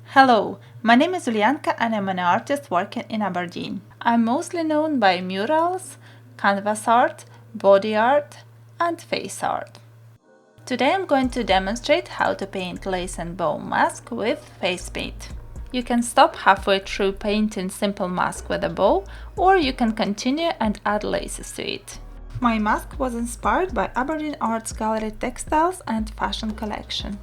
Hello, my name is Ulianka and I'm an artist working in Aberdeen. I'm mostly known by murals, canvas art, body art, and face art. Today I'm going to demonstrate how to paint lace and bow mask with face paint. You can stop halfway through painting simple mask with a bow, or you can continue and add laces to it. My mask was inspired by Aberdeen Arts Gallery textiles and fashion collection.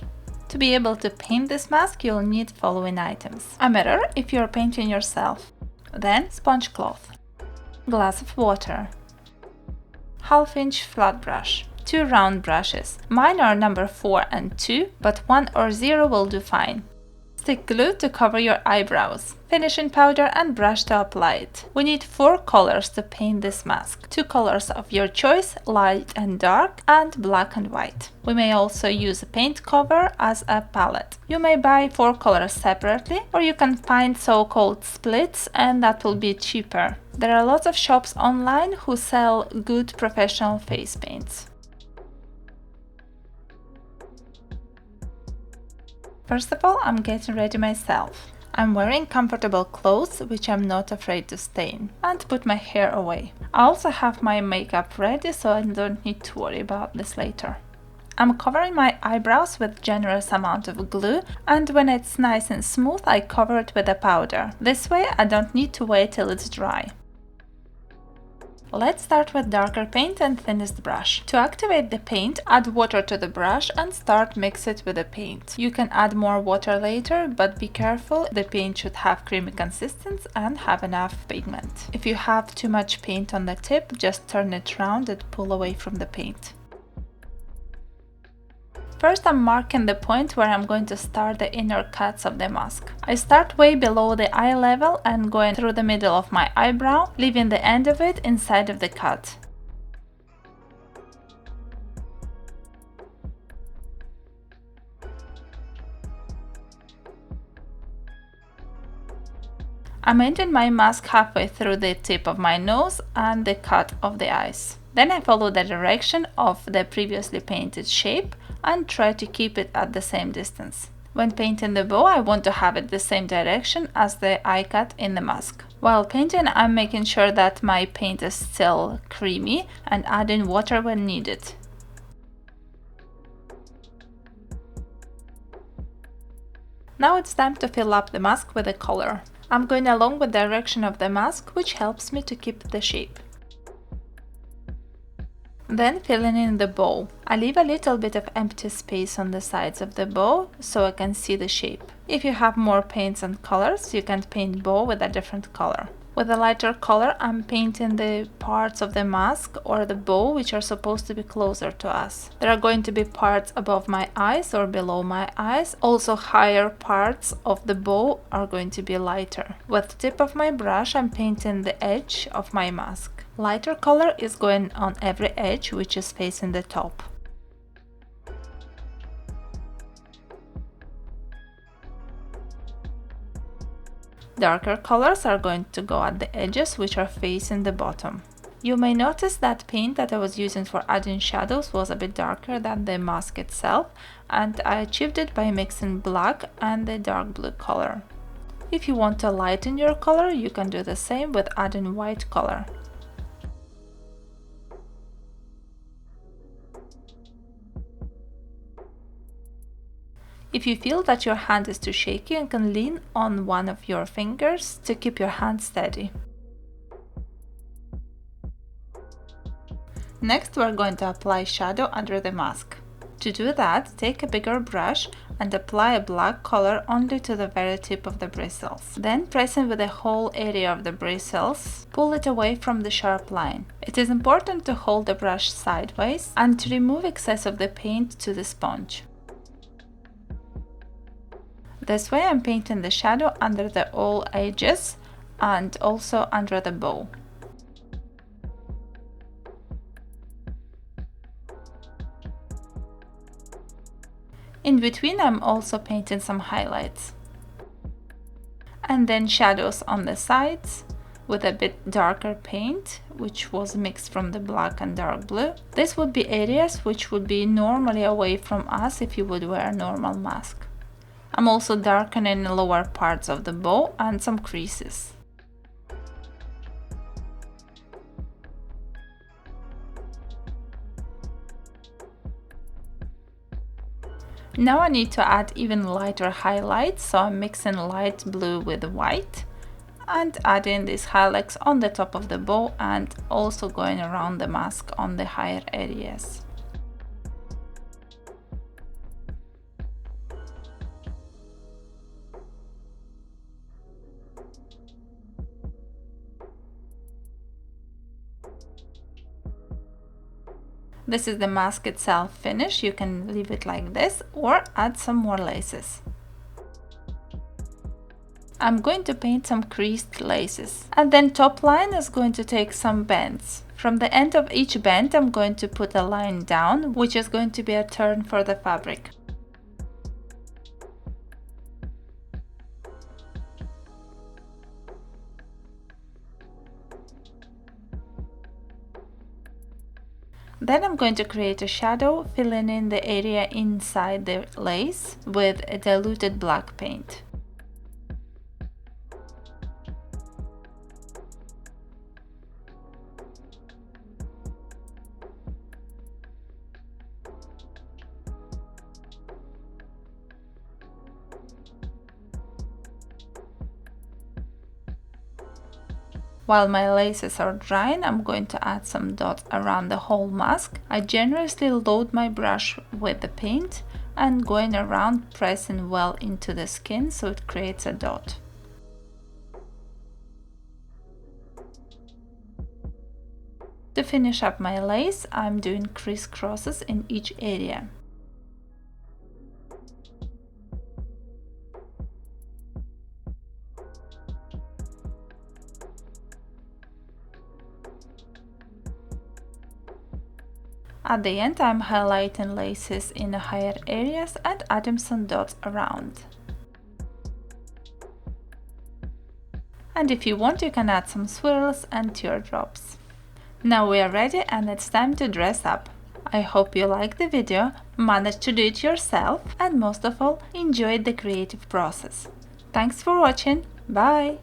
To be able to paint this mask, you'll need following items: a mirror if you're painting yourself, then sponge cloth, glass of water, half-inch flat brush, 2 round brushes. Mine are number 4 and 2, but 1 or 0 will do fine. Stick glue to cover your eyebrows, finishing powder and brush to apply it. We need 4 colors to paint this mask. 2 colors of your choice, light and dark, and black and white. We may also use a paint cover as a palette. You may buy 4 colors separately, or you can find so-called splits, and that will be cheaper. There are lots of shops online who sell good professional face paints. First of all, I'm getting ready myself. I'm wearing comfortable clothes, which I'm not afraid to stain, and put my hair away. I also have my makeup ready, so I don't need to worry about this later. I'm covering my eyebrows with generous amount of glue, and when it's nice and smooth, I cover it with a powder. This way I don't need to wait till it's dry. Let's start with darker paint and thinnest brush. To activate the paint, add water to the brush and start mix it with the paint. You can add more water later, but be careful, the paint should have creamy consistency and have enough pigment. If you have too much paint on the tip, just turn it round and pull away from the paint. First, I'm marking the point where I'm going to start the inner cuts of the mask. I start way below the eye level and going through the middle of my eyebrow, leaving the end of it inside of the cut. I'm ending my mask halfway through the tip of my nose and the cut of the eyes. Then I follow the direction of the previously painted shape and try to keep it at the same distance. When painting the bow, I want to have it the same direction as the eye cut in the mask. While painting, I'm making sure that my paint is still creamy and adding water when needed. Now it's time to fill up the mask with a color. I'm going along with the direction of the mask, which helps me to keep the shape. Then filling in the bow. I leave a little bit of empty space on the sides of the bow so I can see the shape. If you have more paints and colors, you can paint bow with a different color. With a lighter color, I'm painting the parts of the mask or the bow which are supposed to be closer to us. There are going to be parts above my eyes or below my eyes. Also, higher parts of the bow are going to be lighter. With the tip of my brush, I'm painting the edge of my mask. Lighter color is going on every edge which is facing the top. Darker colors are going to go at the edges which are facing the bottom. You may notice that paint that I was using for adding shadows was a bit darker than the mask itself, and I achieved it by mixing black and the dark blue color. If you want to lighten your color, you can do the same with adding white color. If you feel that your hand is too shaky, you can lean on one of your fingers to keep your hand steady. Next, we're going to apply shadow under the mask. To do that, take a bigger brush and apply a black color only to the very tip of the bristles. Then, pressing with the whole area of the bristles, pull it away from the sharp line. It is important to hold the brush sideways and to remove excess of the paint to the sponge. This way I'm painting the shadow under the all edges and also under the bow. In between I'm also painting some highlights. And then shadows on the sides with a bit darker paint, which was mixed from the black and dark blue. This would be areas which would be normally away from us if you would wear a normal mask. I'm also darkening the lower parts of the bow and some creases. Now I need to add even lighter highlights, so I'm mixing light blue with white and adding these highlights on the top of the bow and also going around the mask on the higher areas. This is the mask itself finished. You can leave it like this or add some more laces. I'm going to paint some creased laces, and then top line is going to take some bends. From the end of each bend I'm going to put a line down, which is going to be a turn for the fabric. Then I'm going to create a shadow, filling in the area inside the lace with a diluted black paint. While my laces are drying, I'm going to add some dots around the whole mask. I generously load my brush with the paint and going around pressing well into the skin so it creates a dot. To finish up my lace, I'm doing crisscrosses in each area. At the end, I'm highlighting laces in the higher areas and adding some dots around. And if you want, you can add some swirls and teardrops. Now we are ready and it's time to dress up. I hope you liked the video, managed to do it yourself, and most of all, enjoyed the creative process. Thanks for watching, bye!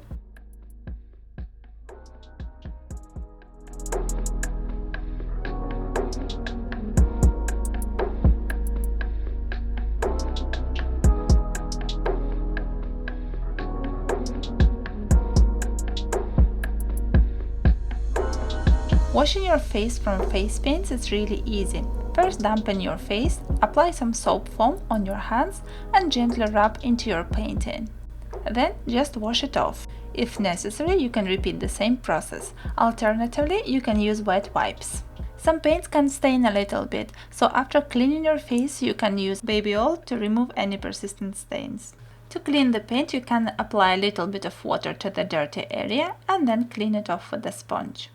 Washing your face from face paints is really easy. First dampen your face, apply some soap foam on your hands and gently rub into your painting. Then just wash it off. If necessary, you can repeat the same process. Alternatively, you can use wet wipes. Some paints can stain a little bit, so after cleaning your face, you can use baby oil to remove any persistent stains. To clean the paint, you can apply a little bit of water to the dirty area and then clean it off with a sponge.